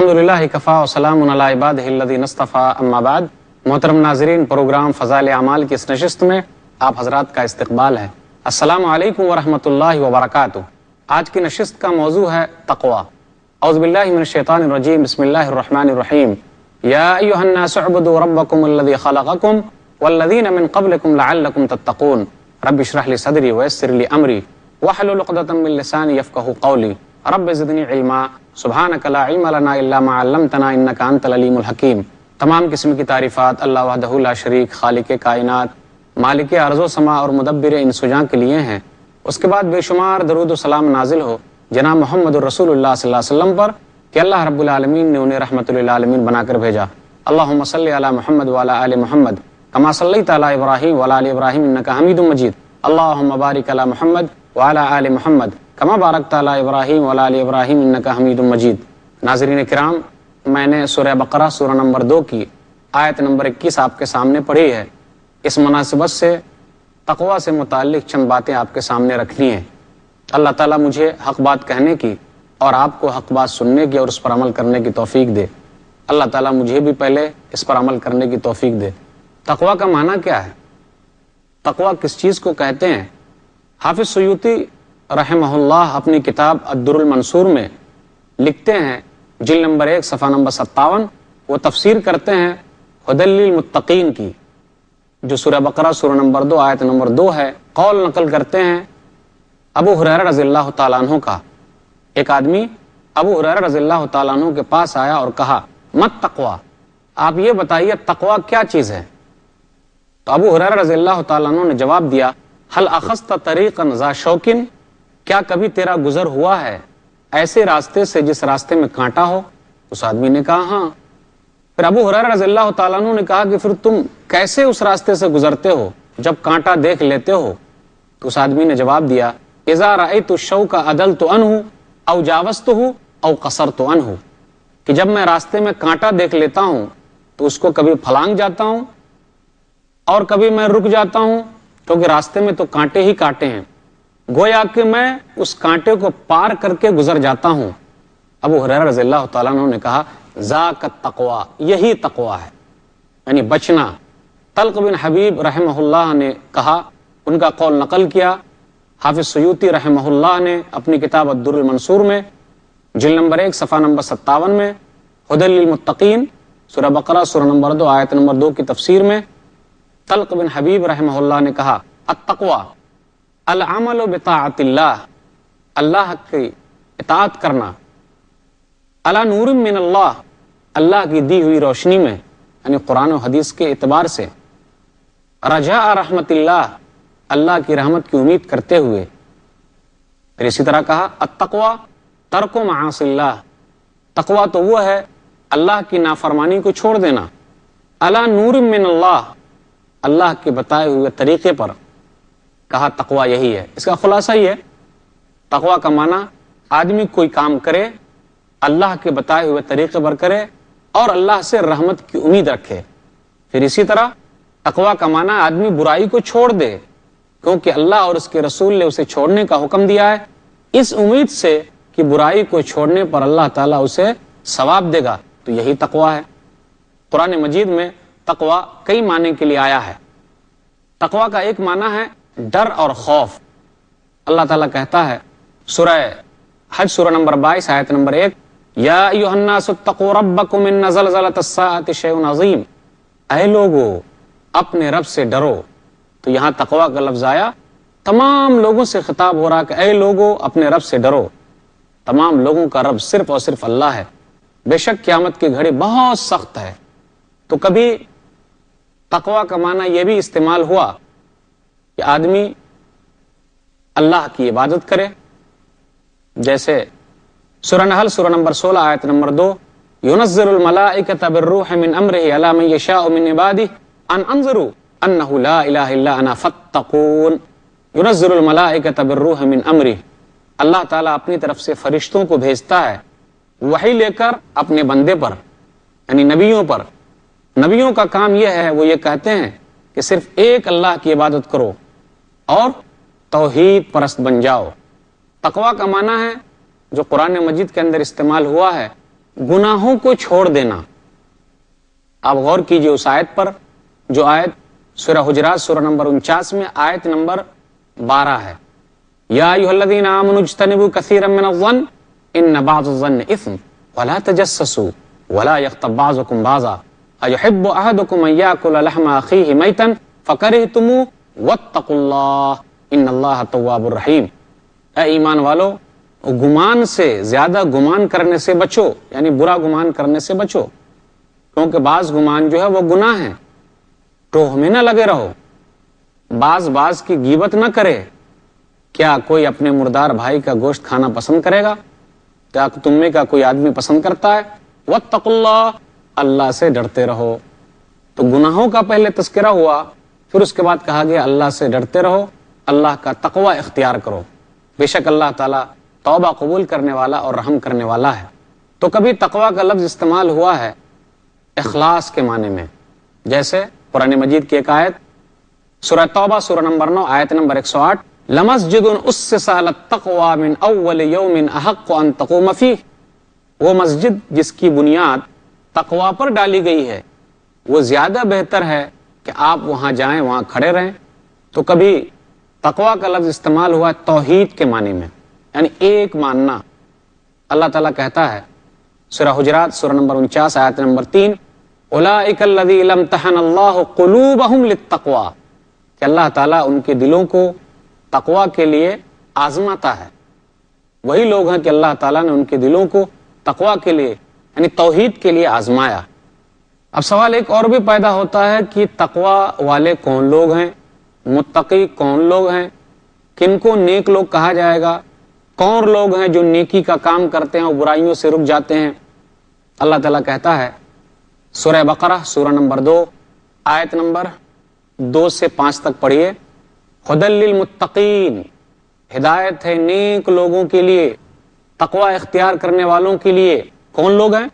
الحمدللہ کفا و سلام علی عبادہ الذین اصطفیٰ اما بعد۔ محترم ناظرین، پروگرام فضائل اعمال کی اس نشست میں آپ حضرات کا استقبال ہے۔ السلام علیکم ورحمۃ اللہ وبرکاتہ۔ آج کی نشست کا موضوع ہے تقوی۔ اعوذ باللہ من الشیطان الرجیم، بسم اللہ الرحمن الرحیم۔ یا ایھا الناس اعبدوا ربکم الذی خلقکم والذین من قبلکم لعلکم تتقون۔ رب اشرح لی صدری ویسر لی امری واحلل عقدۃ من لسانی یفقہوا قولی۔ رب زدنی علما سبحانک لا علم لنا الا ما علمتنا انک انت العلیم الحکیم۔ تمام قسم کی تعریفات اللہ وحدہ لا شریک، خالق کائنات، مالک ارض و سما اور مدبر انس و جاں کے لیے ہیں۔ اس کے بعد بے شمار درود و سلام نازل ہو جناب محمد الرسول اللہ صلی اللہ علیہ وسلم پر کہ اللہ رب العالمین نے انہیں رحمت للعالمین بنا کر بھیجا۔ اللہم صلی علی محمد وعلی آل محمد کما صلیت علی ابراہیم وعلی آل ابراہیم انک حمید مجید۔ اللہم بارک علی محمد وعلی آل محمد کما بارکت علی ابراہیم وعلی آل ابراہیم انک حمید مجید۔ ناظرین کرام، میں نے سورہ بقرہ سورہ نمبر 2 کی آیت نمبر 21 آپ کے سامنے پڑھی ہے۔ اس مناسبت سے تقوی سے متعلق چند باتیں آپ کے سامنے رکھنی ہیں۔ اللہ تعالیٰ مجھے حق بات کہنے کی اور آپ کو حق بات سننے کی اور اس پر عمل کرنے کی توفیق دے۔ اللہ تعالیٰ مجھے بھی پہلے اس پر عمل کرنے کی توفیق دے۔ تقوی کا معنی کیا ہے؟ تقوی کس چیز کو کہتے ہیں؟ حافظ سیوطی رحمہ اللہ اپنی کتاب الدر المنصور میں لکھتے ہیں، جلد نمبر 1 صفحہ نمبر 57، وہ تفسیر کرتے ہیں ھدی للمتقین کی، جو سورہ بقرہ سورہ نمبر 2 آیت نمبر 2 ہے۔ قول نقل کرتے ہیں ابو ہریرہ رضی اللہ تعالیٰ عنہ کا۔ ایک آدمی ابو ہریرہ رضی اللہ تعالیٰ عنہ کے پاس آیا اور کہا، مت تقوی، آپ یہ بتائیے تقوی کیا چیز ہے؟ تو ابو ہریرہ رضی اللہ تعالیٰ عنہ نے جواب دیا، هل اخذت طریقا ذا شوک، کیا کبھی تیرا گزر ہوا ہے ایسے راستے سے جس راستے میں کانٹا ہو؟ اس آدمی نے کہا ہاں۔ پھر ابو ہریرہ رضی اللہ تعالیٰ عنہ نے کہا کہ پھر تم کیسے اس راستے سے گزرتے ہو جب کانٹا دیکھ لیتے ہو؟ تو اس آدمی نے جواب دیا، اذا رأیت الشوک عدلت عنہ او جاوزتہ او قصرت عنہ، کہ جب میں راستے میں کانٹا دیکھ لیتا ہوں تو اس کو کبھی پھلانگ جاتا ہوں اور کبھی میں رک جاتا ہوں، کیونکہ راستے میں تو کانٹے ہی کانٹے ہیں، گویا کہ میں اس کانٹے کو پار کر کے گزر جاتا ہوں۔ ابو ہریرہ رضی اللہ تعالیٰ عنہ نے کہا، ذاک التقوی، یہی تقوی ہے، یعنی بچنا۔ طلق بن حبیب رحمہ اللہ نے کہا، ان کا قول نقل کیا حافظ سیوطی رحمہ اللہ نے اپنی کتاب الدر المنصور میں جلد نمبر 1 صفحہ نمبر 57 میں ھدی للمتقین سورہ بقرہ سورہ نمبر 2 آیت نمبر 2 کی تفسیر میں طلق بن حبیب رحمہ اللہ نے کہا، التقوی العمل بطاعت اللہ، اللہ کی اطاعت کرنا، علی نور من اللہ، اللہ کی دی ہوئی روشنی میں، یعنی قرآن و حدیث کے اعتبار سے، رجاء رحمت اللہ، اللہ کی رحمت کی امید کرتے ہوئے۔ پھر اسی طرح کہا، التقوی ترک معاصی اللہ، تقوی تو وہ ہے اللہ کی نافرمانی کو چھوڑ دینا، علی نور من اللہ، اللہ کے بتائے ہوئے طریقے پر۔ کہا تقوی یہی ہے۔ اس کا خلاصہ یہ ہے، تقوی کا معنی آدمی کوئی کام کرے اللہ کے بتائے ہوئے طریقے پر کرے اور اللہ سے رحمت کی امید رکھے۔ پھر اسی طرح تقوی کا معنی آدمی برائی کو چھوڑ دے، کیونکہ اللہ اور اس کے رسول نے اسے چھوڑنے کا حکم دیا ہے، اس امید سے کہ برائی کو چھوڑنے پر اللہ تعالیٰ اسے ثواب دے گا، تو یہی تقوی ہے۔ قرآن مجید میں تقوی کئی معنی کے لیے آیا ہے۔ تقوی کا ایک معنی ہے ڈر اور خوف۔ اللہ تعالیٰ کہتا ہے سورہ حج سورہ نمبر 22 آیت نمبر 1، یا ایھا الناس اتقوا ربکم ان زلزلۃ الساعۃ شیء عظیم، اے لوگو اپنے رب سے ڈرو۔ تو یہاں تقوی کا لفظ آیا، تمام لوگوں سے خطاب ہو رہا کہ اے لوگو اپنے رب سے ڈرو۔ تمام لوگوں کا رب صرف اور صرف اللہ ہے۔ بے شک قیامت کی گھڑی بہت سخت ہے۔ تو کبھی تقوی کا معنی یہ بھی استعمال ہوا کہ آدمی اللہ کی عبادت کرے، جیسے سورہ نحل سورہ نمبر 16 آیت نمبر 2، ينزل الملائکۃ بالروح من امرہ علی من یشاء من عبادہ ان انذروا انہ لا الہ الا انا فاتقون۔ ينزل الملائکۃ بالروح من امرہ، اللہ تعالیٰ اپنی طرف سے فرشتوں کو بھیجتا ہے وحی لے کر اپنے بندے پر، یعنی نبیوں پر۔ نبیوں کا کام یہ ہے، وہ یہ کہتے ہیں کہ صرف ایک اللہ کی عبادت کرو اور توحید پرست بن جاؤ۔ تقوی کا معنی ہے جو قرآن مجید کے اندر استعمال ہوا ہے، گناہوں کو چھوڑ دینا. آپ غور کیجئے اس آیت پر جو آیت سورہ حجرات سورہ نمبر 49 میں آیت نمبر 12 ہے. یا ایھا الذین آمنوا اجتنبوا کثیرا من الظن ان بعض الظن اثم ولا تجسسوا ولا یغتب بعضکم بعضا ایحب احدکم ان یاکل لحم اخیہ میتا فکرہتموہ واتقوا اللہ ان اللہ تواب الرحیم. اے ایمان والو، گمان سے، زیادہ گمان کرنے سے بچو، یعنی برا گمان کرنے سے بچو، کیونکہ بعض گمان جو ہے وہ گناہ ہیں. ٹوہ میں نہ لگے رہو، بعض کی غیبت نہ کرے. کیا کوئی اپنے مردار بھائی کا گوشت کھانا پسند کرے گا؟ کیا تم میں کا کوئی آدمی پسند کرتا ہے؟ واتقوا اللہ، اللہ سے ڈرتے رہو. تو گناہوں کا پہلے تذکرہ ہوا، پھر اس کے بعد کہا گیا اللہ سے ڈرتے رہو، اللہ کا تقوی اختیار کرو. بے شک اللہ تعالیٰ توبہ قبول کرنے والا اور رحم کرنے والا ہے. تو کبھی تقوی کا لفظ استعمال ہوا ہے اخلاص کے معنی میں، جیسے قرآن مجید کی ایک آیت سورہ توبہ سورہ نمبر 9 آیت نمبر 108 لمسجد اسس علی التقوی من اول یوم احق ان تقوم فیہ. وہ مسجد جس کی بنیاد تقوی پر ڈالی گئی ہے وہ زیادہ بہتر ہے کہ آپ وہاں جائیں، وہاں کھڑے رہیں. تو کبھی تقوی کا لفظ استعمال ہوا توحید کے معنی میں، یعنی ایک ماننا. اللہ تعالیٰ کہتا ہے سورہ حجرات سورہ نمبر 49 آیت نمبر 3 اولئک الذین امتحن اللہ قلوبہم للتقوی، کہ اللہ تعالیٰ ان کے دلوں کو تقوی کے لیے آزماتا ہے. وہی لوگ ہیں کہ اللہ تعالیٰ نے ان کے دلوں کو تقوی کے لیے یعنی توحید کے لیے آزمایا. اب سوال ایک اور بھی پیدا ہوتا ہے کہ تقوی والے کون لوگ ہیں، متقی کون لوگ ہیں، کن کو نیک لوگ کہا جائے گا، کون لوگ ہیں جو نیکی کا کام کرتے ہیں اور برائیوں سے رک جاتے ہیں. اللہ تعالیٰ کہتا ہے سورہ بقرہ سورہ نمبر 2 آیت نمبر 2 سے 5 تک پڑھیے. ھدی للمتقین، ہدایت ہے نیک لوگوں کے لیے، تقوی اختیار کرنے والوں کے لیے. کون لوگ ہیں؟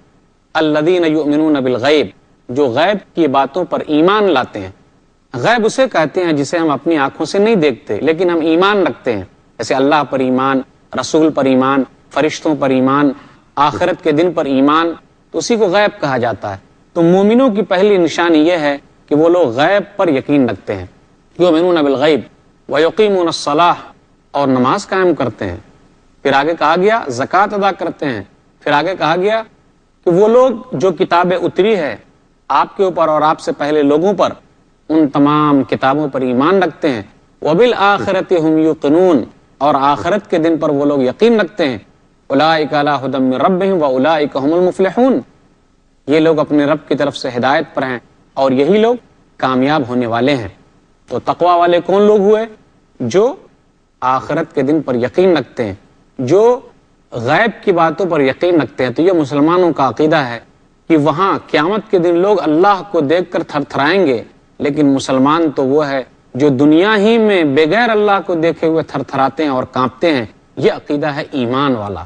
الذین یؤمنون بالغیب، جو غیب کی باتوں پر ایمان لاتے ہیں. غیب اسے کہتے ہیں جسے ہم اپنی آنکھوں سے نہیں دیکھتے لیکن ہم ایمان رکھتے ہیں، جیسے اللہ پر ایمان، رسول پر ایمان، فرشتوں پر ایمان، آخرت کے دن پر ایمان، تو اسی کو غیب کہا جاتا ہے. تو مومنوں کی پہلی نشانی یہ ہے کہ وہ لوگ غیب پر یقین رکھتے ہیں. یؤمنون بالغیب ویقیمون الصلاۃ، اور نماز قائم کرتے ہیں. پھر آگے کہا گیا زکوٰۃ ادا کرتے ہیں. پھر آگے کہا گیا کہ وہ لوگ جو کتابیں اتری ہے آپ کے اوپر اور آپ سے پہلے لوگوں پر، ان تمام کتابوں پر ایمان رکھتے ہیں. وبالآخرۃ ھم یوقنون، اور آخرت کے دن پر وہ لوگ یقین رکھتے ہیں. اولئک علی ھدی من ربہم واولئک ھم المفلحون، یہ لوگ اپنے رب کی طرف سے ہدایت پر ہیں اور یہی لوگ کامیاب ہونے والے ہیں. تو تقوی والے کون لوگ ہوئے؟ جو آخرت کے دن پر یقین رکھتے ہیں، جو غیب کی باتوں پر یقین رکھتے ہیں. تو یہ مسلمانوں کا عقیدہ ہے کہ وہاں قیامت کے دن لوگ اللہ کو دیکھ کر تھر تھرائیں گے، لیکن مسلمان تو وہ ہے جو دنیا ہی میں بغیر اللہ کو دیکھے ہوئے تھر تھراتے ہیں اور کانپتے ہیں. یہ عقیدہ ہے ایمان والا،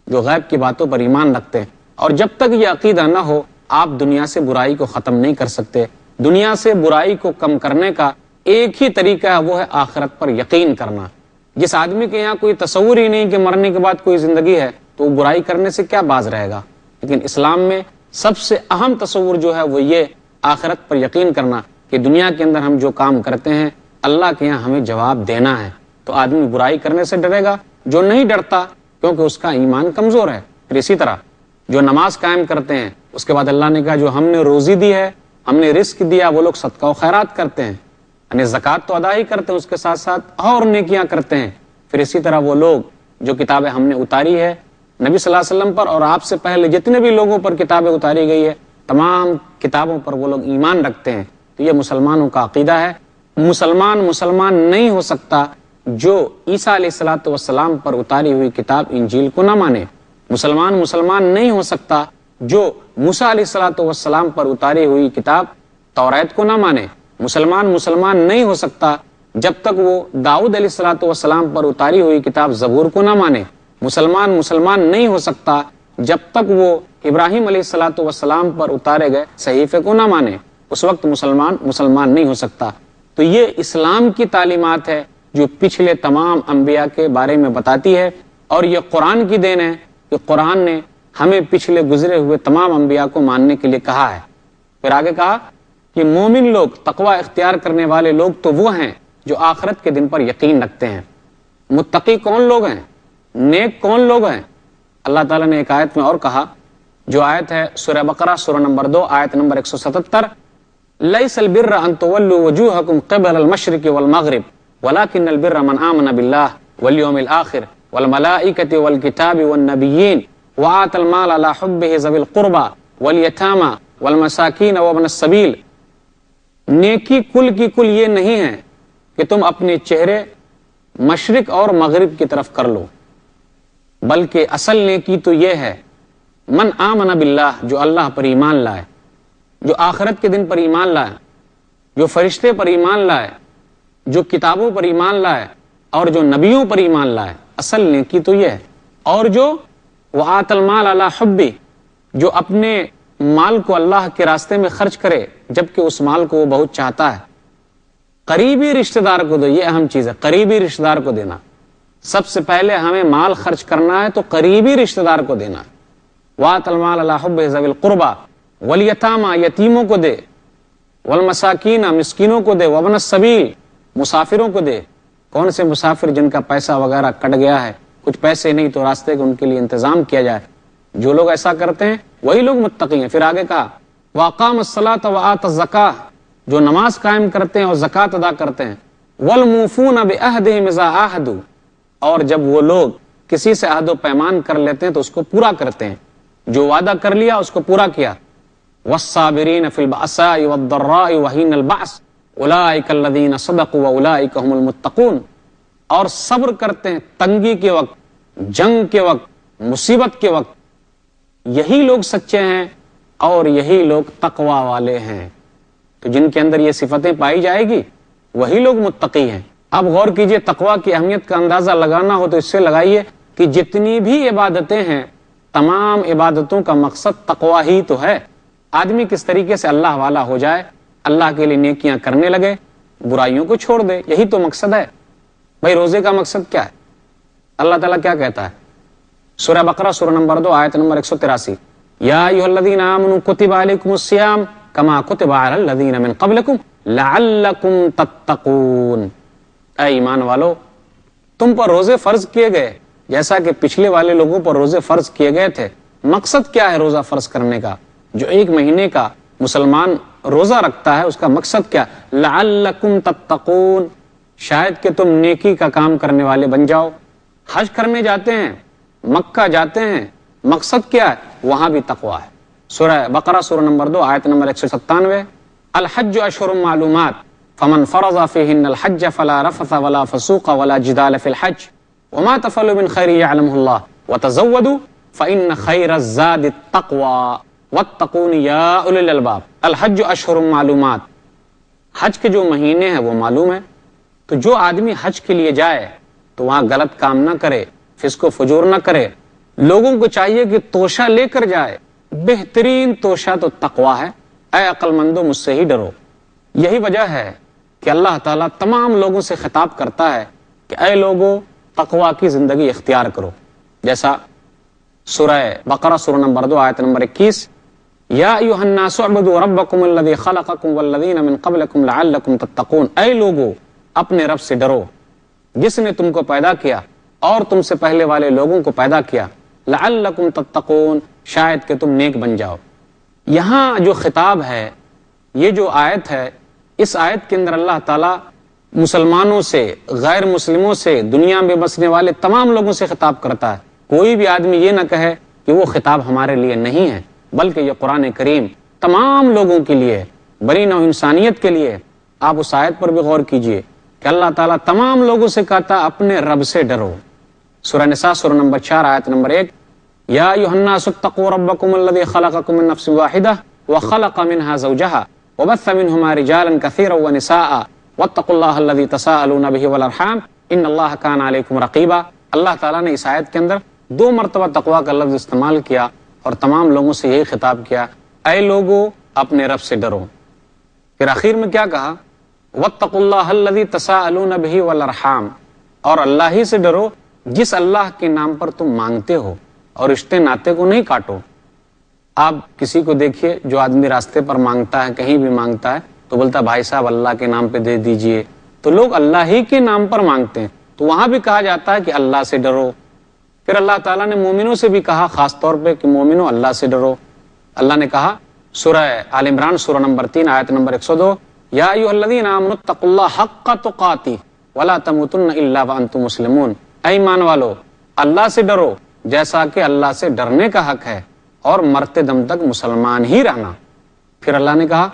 جو غیب کی باتوں پر ایمان رکھتے ہیں. اور جب تک یہ عقیدہ نہ ہو آپ دنیا سے برائی کو ختم نہیں کر سکتے. دنیا سے برائی کو کم کرنے کا ایک ہی طریقہ ہے، وہ ہے آخرت پر یقین کرنا. جس آدمی کے یہاں کوئی تصور ہی نہیں کہ مرنے کے بعد کوئی زندگی ہے تو وہ برائی کرنے سے کیا باز رہے گا. لیکن اسلام میں سب سے اہم تصور جو ہے وہ یہ آخرت پر یقین کرنا کہ دنیا کے اندر ہم جو کام کرتے ہیں اللہ کے یہاں ہمیں جواب دینا ہے. تو آدمی برائی کرنے سے ڈرے گا. جو نہیں ڈرتا کیونکہ اس کا ایمان کمزور ہے. پھر اسی طرح جو نماز قائم کرتے ہیں، اس کے بعد اللہ نے کہا جو ہم نے روزی دی ہے، ہم نے رزق دیا، وہ لوگ صدقہ و خیرات کرتے ہیں، یعنی زکوٰۃ تو ادا ہی کرتے ہیں، اس کے ساتھ ساتھ اور نیکیاں کرتے ہیں. پھر اسی طرح وہ لوگ جو کتابیں ہم نے اتاری ہے نبی صلی اللہ علیہ وسلم پر اور آپ سے پہلے جتنے بھی لوگوں پر کتابیں اتاری گئی ہے، تمام کتابوں پر وہ لوگ ایمان رکھتے ہیں. تو یہ مسلمانوں کا عقیدہ ہے. مسلمان نہیں ہو سکتا جو عیسیٰ علیہ الصلوۃ والسلام پر اتاری ہوئی کتاب انجیل کو نہ مانے. مسلمان نہیں ہو سکتا جو موسیٰ علیہ الصلوۃ والسلام پر اتاری ہوئی کتاب توریت کو نہ مانے. مسلمان نہیں ہو سکتا جب تک وہ داؤد علیہ الصلوۃ والسلام پر اتاری ہوئی کتاب زبور کو نہ مانے. مسلمان نہیں ہو سکتا جب تک وہ ابراہیم علیہ الصلوۃ والسلام پر اتارے گئے صحیفے کو نہ مانے. اس وقت مسلمان نہیں ہو سکتا. تو یہ اسلام کی تعلیمات ہے جو پچھلے تمام انبیاء کے بارے میں بتاتی ہے. اور یہ قرآن کی دین ہے کہ قرآن نے ہمیں پچھلے گزرے ہوئے تمام انبیاء کو ماننے کے لیے کہا ہے۔ پھر آگے کہا کہ مومن لوگ، تقوی اختیار کرنے والے لوگ تو وہ ہیں جو آخرت کے دن پر یقین رکھتے ہیں۔ متقی کون لوگ ہیں؟ نیک کون لوگ ہیں؟ اللہ تعالیٰ نے ایک آیت میں اور کہا، جو آیت ہے سورہ بقرہ سورہ نمبر 2 آیت نمبر 177، لیس البر ان تولوا وجوہکم قبل المشرق والمغرب ولکن البر من آمن باللہ والیوم الآخر والملائکۃ والکتاب والنبیین وآتى المال على حبه ذوی القربى والیتامى والمساکین وابن السبیل۔ نیکی کل کی کل یہ نہیں ہے کہ تم اپنے چہرے مشرق اور مغرب کی طرف کر لو، بلکہ اصل نیکی تو یہ ہے من آمن باللہ، جو اللہ پر ایمان لائے، جو آخرت کے دن پر ایمان لائے، جو فرشتے پر ایمان لائے، جو کتابوں پر ایمان لائے اور جو نبیوں پر ایمان لائے، اصل نیکی تو یہ ہے۔ اور جو وآت المال علی حبی، جو اپنے مال کو اللہ کے راستے میں خرچ کرے جبکہ اس مال کو وہ بہت چاہتا ہے۔ قریبی رشتہ دار کو دو، یہ اہم چیز ہے، قریبی رشتہ دار کو دینا۔ سب سے پہلے ہمیں مال خرچ کرنا ہے تو قریبی رشتہ دار کو دینا۔ وآت المال علی حبہ ذوی القربى والیتامى، یتیموں کو دے، والمساکین، مسکینوں کو دے، وابن السبیل، مسافروں کو دے۔ کون سے مسافر جن کا پیسہ وغیرہ کٹ گیا ہے، کچھ پیسے نہیں تو راستے کا ان کے لیے انتظام کیا جائے۔ جو لوگ ایسا کرتے ہیں وہی لوگ متقی ہیں۔ پھر آگے کہا واقام الصلاۃ وآت الزکاۃ، جو نماز قائم کرتے ہیں اور زکوٰۃ ادا کرتے ہیں۔ والموفون بعہدہم اذا عاہدوا، اور جب وہ لوگ کسی سے عہد و پیمان کر لیتے ہیں تو اس کو پورا کرتے ہیں، جو وعدہ کر لیا اس کو پورا کیا۔ والصابرین فی البأساء والضراء وحین البعث اولئک الذین صدقوا واولئک هم المتقون، اور صبر کرتے ہیں تنگی کے وقت، جنگ کے وقت، مصیبت کے وقت، یہی لوگ سچے ہیں اور یہی لوگ تقوی والے ہیں۔ تو جن کے اندر یہ صفتیں پائی جائے گی وہی لوگ متقی ہیں۔ اب غور کیجئے، تقوی کی اہمیت کا اندازہ لگانا ہو تو اس سے لگائیے کہ جتنی بھی عبادتیں ہیں، تمام عبادتوں کا مقصد تقوی ہی تو ہے۔ آدمی کس طریقے سے اللہ والا ہو جائے، اللہ کے لیے نیکیاں کرنے لگے، برائیوں کو چھوڑ دے، یہی تو مقصد ہے۔ بھائی روزے کا مقصد کیا ہے؟ اللہ تعالیٰ کیا کہتا ہے؟ سورہ بقرہ سورہ نمبر 2 آیت نمبر 183، یا ایھا الذین آمنوا کتب علیکم الصیام کما کتب علی الذین من قبلکم لعلکم تتقون۔ اے ایمان والو، تم پر روزے فرض کیے گئے جیسا کہ پچھلے والے لوگوں پر روزے فرض کیے گئے تھے۔ مقصد کیا ہے روزہ فرض کرنے کا؟ جو ایک مہینے کا مسلمان روزہ رکھتا ہے اس کا مقصد کیا؟ لعلکم تتقون، شاید کہ تم نیکی کا کام کرنے والے بن جاؤ۔ حج کرنے جاتے ہیں، مکہ جاتے ہیں، مقصد کیا ہے؟ وہاں بھی تقوی ہے۔ سورہ بقرہ سورہ نمبر 2 آیت نمبر 197، الحج اشہر معلومات فمن فرض فیہن الحج فلا رفث ولا فسوق ولا جدال فی الحج وما تفعلوا من خیر یعلمہ اللہ وتزودوا فإن خیر الزاد التقوی واتقون یا اولی الالباب۔ الحج اشہر معلومات، حج کے جو مہینے ہیں وہ معلوم ہے، تو جو آدمی حج کے لیے جائے تو وہاں غلط کام نہ کرے، فسق و فجور نہ کرے۔ لوگوں کو چاہیے کہ توشہ لے کر جائے، بہترین توشہ تو تقوی ہے۔ اے عقل مندو، مجھ سے ہی ڈرو۔ یہی وجہ ہے کہ اللہ تعالیٰ تمام لوگوں سے خطاب کرتا ہے کہ اے لوگو، تقوی کی زندگی اختیار کرو، جیسا سورہ بقرہ سورہ نمبر 2 آیت نمبر 21، یا ایھا الناس اعبدوا ربکم الذی خلقکم والذین من قبلکم لعلکم تتقون۔ اے لوگو، اپنے رب سے ڈرو جس نے تم کو پیدا کیا اور تم سے پہلے والے لوگوں کو پیدا کیا، لعلکم تتقون، شاید کہ تم نیک بن جاؤ۔ یہاں جو خطاب ہے، یہ جو آیت ہے، اس آیت کے اندر اللہ تعالیٰ مسلمانوں سے، غیر مسلموں سے، دنیا میں بسنے والے تمام لوگوں سے خطاب کرتا ہے۔ کوئی بھی آدمی یہ نہ کہے کہ وہ خطاب ہمارے لیے نہیں ہے، بلکہ یہ قرآن کریم تمام لوگوں کے لیے، بنی نوع انسانیت کے لیے۔ آپ اس آیت پر بھی غور کیجئے کہ اللہ تعالیٰ تمام لوگوں سے کہتا اپنے رب سے ڈرو۔ سورہ نساء سورہ نمبر 4 آیت نمبر 1، یا ایھا الناس اتقوا ربکم الذی خلقکم من نفس واحدہ وخلق منها زوجها وبث منهما رجالا كثيرا ونساء واتقوا اللہ الذی تساءلون به والارحام ان اللہ کان علیکم رقیبا۔ اللہ تعالیٰ نے اس آیت کے اندر 2 مرتبہ تقوی کا لفظ استعمال کیا اور تمام لوگوں سے یہی خطاب کیا، اے لوگو، اپنے رب سے ڈرو۔ پھر آخر میں کیا کہا؟ واتقوا اللہ الذی تساءلون به والارحام، اور اللہ ہی سے ڈرو جس اللہ کے نام پر تم مانگتے ہو۔ اور رشتے ناتے کو نہیں کاٹو۔ آپ کسی کو دیکھیے جو آدمی راستے پر مانگتا ہے، کہیں بھی مانگتا ہے تو بولتا بھائی صاحب اللہ کے نام پہ دے دیجئے، تو لوگ اللہ ہی کے نام پر مانگتے ہیں، تو وہاں بھی کہا جاتا ہے کہ اللہ سے ڈرو۔ پھر اللہ تعالیٰ نے مومنوں سے بھی کہا خاص طور پہ کہ مومنوں اللہ سے ڈرو۔ اللہ نے کہا سورہ آل عمران سورہ نمبر 3 آیت نمبر 102، یا ایھا الذین آمنوا اتقوا اللہ حق تقاتہ ولا تموتن الا وانتم مسلمون، اے ایمان والو اللہ سے ڈرو جیسا کہ اللہ سے ڈرنے کا حق ہے، اور مرتے دم تک مسلمان ہی رہنا۔ پھر اللہ نے کہا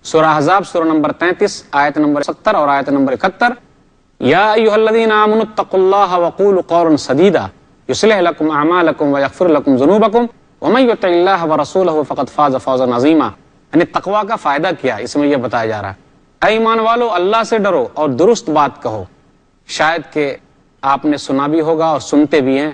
سورہ احزاب سورہ نمبر 33 آیت نمبر 70 اور آیت نمبر 71، یا ایھا الذین آمنوا اتقوا اللہ وقولوا قولا سدیدا یصلح لکم اعمالکم ویغفر لکم ذنوبکم ومن یطع اللہ ورسولہ فقد فاز فوزا عظیما۔ یعنی تقویٰ کا فائدہ کیا اس میں یہ بتایا جا رہا ہے، اے ایمان والو اللہ سے ڈرو اور درست بات کہو۔ شاید کہ آپ نے سنا بھی ہوگا اور سنتے بھی ہیں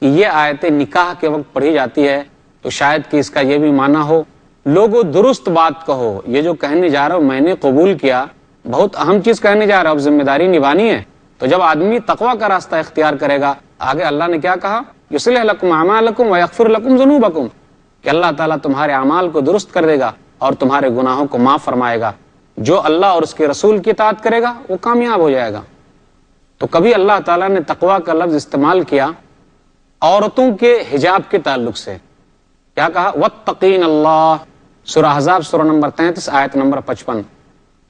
کہ یہ آیتیں نکاح کے وقت پڑھی جاتی ہے، تو شاید کہ اس کا یہ بھی معنی ہو لوگوں درست بات کہو۔ یہ جو کہنے جا رہا ہوں میں نے قبول کیا، بہت اہم چیز کہنے جا رہا ہوں، اب ذمہ داری نبھانی ہے۔ تو جب آدمی تقویٰ کا راستہ اختیار کرے گا، آگے اللہ نے کیا کہا، یصلح لکم اعمالکم ویغفر لکم ذنوبکم، کہ اللہ تعالیٰ تمہارے اعمال کو درست کر دے گا اور تمہارے گناہوں کو معاف فرمائے گا۔ جو اللہ اور اس کے رسول کی اطاعت کرے گا وہ کامیاب ہو جائے گا۔ تو کبھی اللہ تعالیٰ نے تقویٰ کا لفظ استعمال کیا عورتوں کے حجاب کے تعلق سے، کیا کہا، واتقین اللہ، سورہ احزاب سورہ نمبر 33 آیت نمبر 55،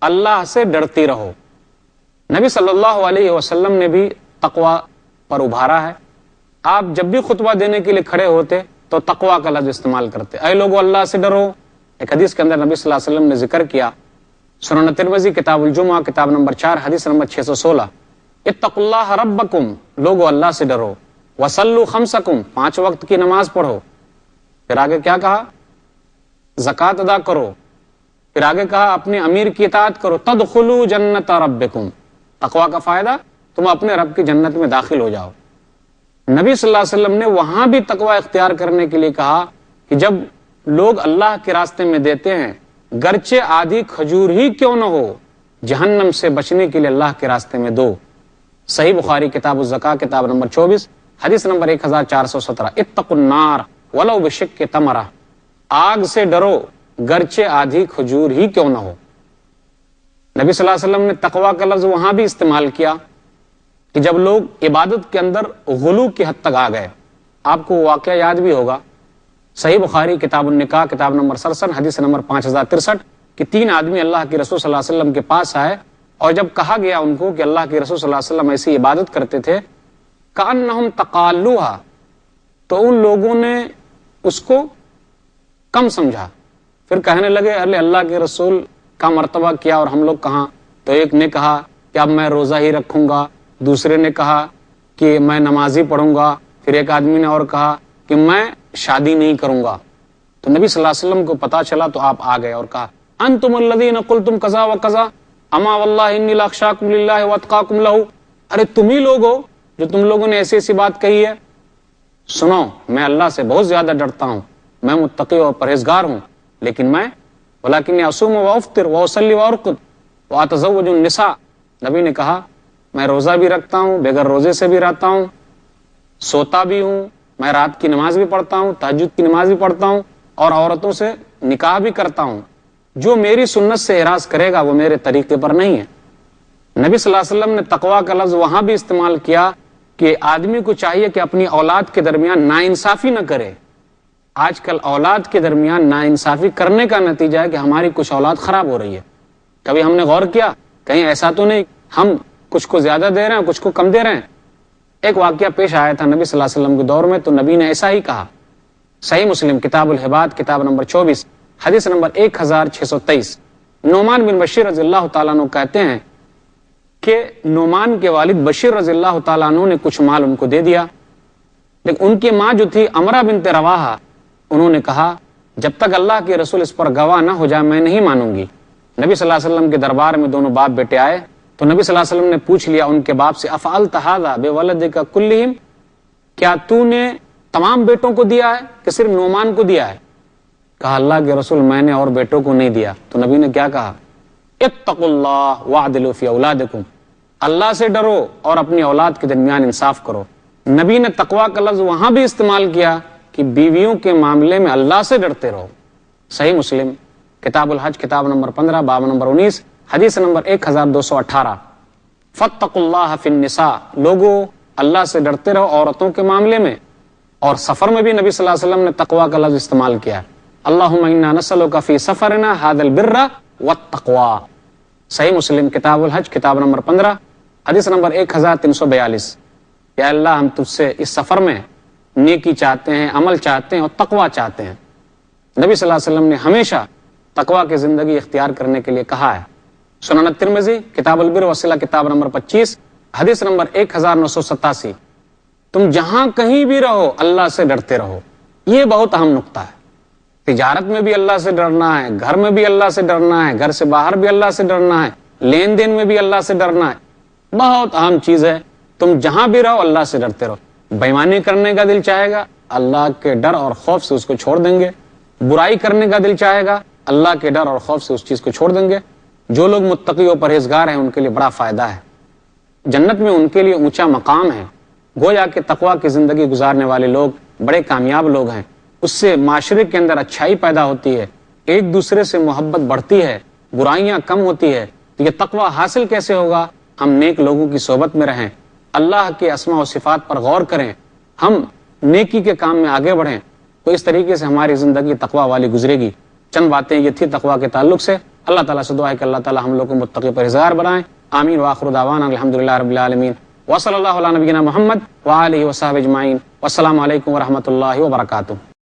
اللہ سے ڈرتی رہو۔ نبی صلی اللہ علیہ وسلم نے بھی تقویٰ پر ابھارا ہے۔ آپ جب بھی خطبہ دینے کے لیے کھڑے ہوتے تو تقویٰ کا لفظ استعمال کرتے، اے لوگو اللہ سے ڈرو۔ ایک حدیث کے اندر نبی صلی اللہ علیہ وسلم نے ذکر کیا، سنن ترمذی کتاب الجمعہ کتاب نمبر 4 حدیث نمبر 616، اتقوا اللہ ربکم، لوگو اللہ سے ڈرو، وصلوا خمسکم، 5 وقت کی نماز پڑھو۔ پھر آگے کیا کہا، زکوٰۃ ادا کرو۔ پھر آگے کہا اپنے امیر کی اطاعت کرو، تدخلوا جنت ربکم، تقویٰ کا فائدہ تم اپنے رب کی جنت میں داخل ہو جاؤ۔ نبی صلی اللہ علیہ وسلم نے وہاں بھی تقویٰ اختیار کرنے کے لیے کہا کہ جب لوگ اللہ کے راستے میں دیتے ہیں، گرچہ آدھی کھجور ہی کیوں نہ ہو، جہنم سے بچنے کے لیے اللہ کے راستے میں دو۔ صحیح بخاری کتاب الزکاة کتاب نمبر 24 حدیث نمبر 1417، اتقوا النار ولو بشق تمرہ، آگ سے ڈرو گرچہ آدھی کھجور ہی کیوں نہ ہو۔ نبی صلی اللہ علیہ وسلم نے تقویٰ کا لفظ وہاں بھی استعمال کیا کہ جب لوگ عبادت کے اندر غلو کی حد تک آ گئے۔ آپ کو واقعہ یاد بھی ہوگا، صحیح بخاری کتاب النکاح کتاب نمبر 67 حدیث نمبر 5063، کہ 3 آدمی اللہ کے رسول صلی اللہ علیہ وسلم کے پاس آئے، اور جب کہا گیا ان کو کہ اللہ کے رسول صلی اللہ علیہ وسلم ایسی عبادت کرتے تھے کأنہم تقالوها، تو ان لوگوں نے اس کو کم سمجھا، پھر کہنے لگے ارے اللہ کے رسول کا مرتبہ کیا اور ہم لوگ کہاں۔ تو ایک نے کہا کہ اب میں روزہ ہی رکھوں گا، دوسرے نے کہا کہ میں نماز ہی پڑھوں گا، پھر ایک آدمی نے اور کہا کہ میں شادی نہیں کروں گا۔ تو نبی صلی اللہ علیہ وسلم کو پتا چلا تو آپ آ گئے اور کہا انتم الذین قلتم کذا و کذا اما واللہ انی لاخشاکم للہ واتقاکم لہ، ارے تم ہی لوگ ہو جو تم لوگوں نے ایسی ایسی بات کہی ہے، سنو میں اللہ سے بہت زیادہ ڈرتا ہوں، میں متقی اور پرہیزگار ہوں، لیکن میں ولکن اصوم وافطر واصلی وارقد واتزوج النساء، نبی نے کہا میں روزہ بھی رکھتا ہوں، بغیر روزے سے بھی رہتا ہوں، سوتا بھی ہوں، میں رات کی نماز بھی پڑھتا ہوں، تہجد کی نماز بھی پڑھتا ہوں، اور عورتوں سے نکاح بھی کرتا ہوں۔ جو میری سنت سے اعراض کرے گا وہ میرے طریقے پر نہیں ہے۔ نبی صلی اللہ علیہ وسلم نے تقویٰ کا لفظ وہاں بھی استعمال کیا کہ آدمی کو چاہیے کہ اپنی اولاد کے درمیان ناانصافی نہ کرے۔ آج کل اولاد کے درمیان ناانصافی کرنے کا نتیجہ ہے کہ ہماری کچھ اولاد خراب ہو رہی ہے۔ کبھی ہم نے غور کیا کہیں ایسا تو نہیں ہم کچھ کو زیادہ دے رہے ہیں کچھ کو کم دے رہے ہیں؟ ایک واقعہ پیش آیا تھا نبی صلی اللہ علیہ وسلم کے دور میں، تو نبی نے ایسا ہی کہا۔ صحیح مسلم کتاب الہبات کتاب نمبر 24 حدیث نمبر 1623، نعمان بن بشیر رضی اللہ تعالیٰ عنہ کہتے ہیں کہ نعمان کے والد بشیر رضی اللہ تعالیٰ عنہ نے کچھ مال ان کو دے دیا، لیکن ان کی ماں جو تھی امرہ بنت رواحہ، انہوں نے کہا جب تک اللہ کے رسول اس پر گواہ نہ ہو جائے میں نہیں مانوں گی۔ نبی صلی اللہ علیہ وسلم کے دربار میں دونوں باپ بیٹے آئے تو نبی صلی اللہ علیہ وسلم نے پوچھ لیا ان کے باپ سے افعلت ھذا بولدک کلہم، کیا تو نے تمام بیٹوں کو دیا ہے کہ صرف نعمان کو دیا ہے؟ کہا اللہ کے رسول میں نے اور بیٹوں کو نہیں دیا۔ تو نبی نے کیا کہا، اتقوا اللہ واعدلوا فی اولادکم، اللہ سے ڈرو اور اپنی اولاد کے درمیان انصاف کرو۔ نبی نے تقوی کا لفظ وہاں بھی استعمال کیا کہ بیویوں کے معاملے میں اللہ سے ڈرتے رہو۔ صحیح مسلم کتاب الحج کتاب نمبر 15 باب نمبر 19 حدیث نمبر 1218۔ فاتقوا اللہ فی النساء، لوگو اللہ سے ڈرتے رہو عورتوں کے معاملے میں۔ اور سفر میں بھی نبی صلی اللہ علیہ وسلم نے تقوی کا لفظ استعمال کیا، اللہم انا نسألک فی سفرنا ھذا البر والتقوی۔ صحیح مسلم کتاب الحج کتاب نمبر 15 حدیث نمبر 1342۔ یا اللہ ہم تجھ سے اس سفر میں نیکی چاہتے ہیں، عمل چاہتے ہیں اور تقوی چاہتے ہیں۔ نبی صلی اللہ علیہ وسلم نے ہمیشہ تقوی کی زندگی اختیار کرنے کے لیے کہا ہے۔ سنن ترمذی کتاب البر والصلہ کتاب نمبر 25 حدیث نمبر 1987۔ تم جہاں کہیں بھی رہو اللہ سے ڈرتے رہو۔ یہ بہت اہم نقطہ ہے۔ تجارت میں بھی اللہ سے ڈرنا ہے، گھر میں بھی اللہ سے ڈرنا ہے، گھر سے باہر بھی اللہ سے ڈرنا ہے، لین دین میں بھی اللہ سے ڈرنا ہے۔ بہت اہم چیز ہے، تم جہاں بھی رہو اللہ سے ڈرتے رہو۔ بےایمانی کرنے کا دل چاہے گا، اللہ کے ڈر اور خوف سے اس کو چھوڑ دیں گے۔ برائی کرنے کا دل چاہے گا، اللہ کے ڈر اور خوف سے اس چیز کو چھوڑ دیں گے۔ جو لوگ متقی و پرہیزگار ہیں ان کے لیے بڑا فائدہ ہے، جنت میں ان کے لیے اونچا مقام ہے۔ گویا کہ تقوی کی زندگی گزارنے والے لوگ بڑے کامیاب لوگ ہیں۔ اس سے معاشرے کے اندر اچھائی پیدا ہوتی ہے، ایک دوسرے سے محبت بڑھتی ہے، برائیاں کم ہوتی ہے۔ تو یہ تقوی حاصل کیسے ہوگا؟ ہم نیک لوگوں کی صحبت میں رہیں، اللہ کے اسماء و صفات پر غور کریں، ہم نیکی کے کام میں آگے بڑھیں، تو اس طریقے سے ہماری زندگی تقوی والی گزرے گی۔ چند باتیں یہ تھی تقوی کے تعلق سے۔ اللہ تعالیٰ سے دعا ہے کہ اللہ تعالیٰ ہم لوگوں کو متقی پرہیزگار بنائیں۔ آمین وآخر دعوانا الحمدللہ رب العالمین وصلی اللہ علی نبینا محمد وآلہ وصحبہ اجمعین۔ والسلام علیکم ورحمۃ اللہ وبرکاتہ۔